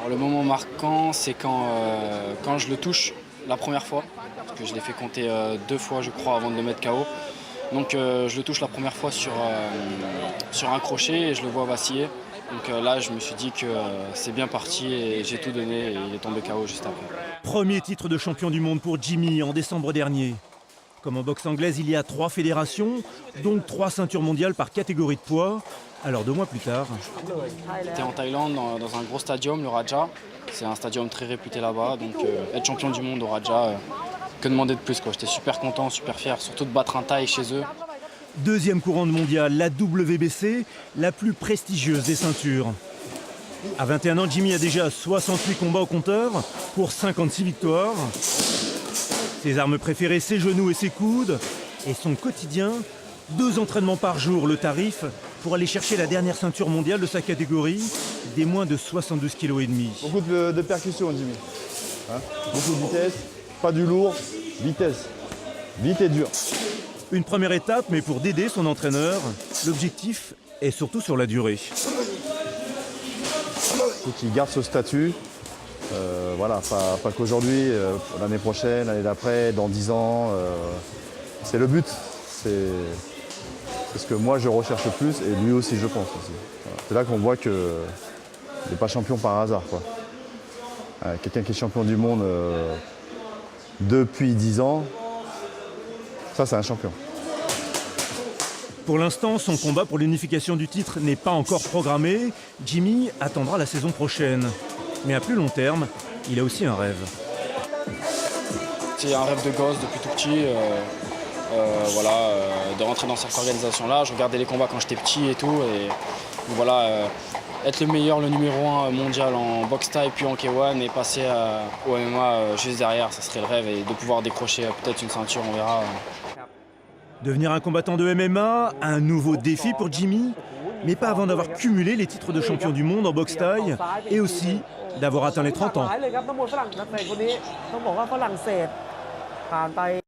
Le moment marquant, c'est quand je le touche la première fois, parce que je l'ai fait compter 2 fois, je crois, avant de le mettre KO. Donc je le touche la première fois sur un crochet et je le vois vaciller. Donc là, je me suis dit que c'est bien parti et j'ai tout donné et il est tombé KO juste après. Premier titre de champion du monde pour Jimmy en décembre dernier. Comme en boxe anglaise, il y a 3 fédérations, donc 3 ceintures mondiales par catégorie de poids. Alors 2 mois plus tard... J'étais en Thaïlande dans un gros stadium, le Raja. C'est un stadium très réputé là-bas, donc être champion du monde au Raja, que demander de plus, quoi. J'étais super content, super fier, surtout de battre un Thaï chez eux. Deuxième couronne mondiale, la WBC, la plus prestigieuse des ceintures. À 21 ans, Jimmy a déjà 68 combats au compteur pour 56 victoires. Ses armes préférées, ses genoux et ses coudes. Et son quotidien, 2 entraînements par jour, le tarif, pour aller chercher la dernière ceinture mondiale de sa catégorie, des moins de 72,5 kg. Beaucoup de percussions, Jimmy. Hein, beaucoup de vitesse, pas du lourd, vitesse. Vite et dur. Une première étape, mais pour Dédé, son entraîneur, l'objectif est surtout sur la durée. Il faut qu'il garde ce statut. Voilà, pas qu'aujourd'hui, l'année prochaine, l'année d'après, dans 10 ans. C'est le but. C'est ce que moi je recherche le plus et lui aussi je pense aussi. Voilà. C'est là qu'on voit qu'il n'est pas champion par hasard, quoi. Quelqu'un qui est champion du monde depuis 10 ans, ça c'est un champion. Pour l'instant, son combat pour l'unification du titre n'est pas encore programmé. Jimmy attendra la saison prochaine. Mais à plus long terme, il a aussi un rêve. C'est un rêve de gosse depuis tout petit. De rentrer dans cette organisation-là. Je regardais les combats quand j'étais petit et tout. Et voilà, être le meilleur, le numéro 1 mondial en boxe thaï puis en K1 et passer au MMA juste derrière, ça serait le rêve. Et de pouvoir décrocher peut-être une ceinture, on verra. Devenir un combattant de MMA, un nouveau défi pour Jimmy, mais pas avant d'avoir cumulé les titres de champion du monde en boxe thaï et aussi d'avoir atteint les 30 ans.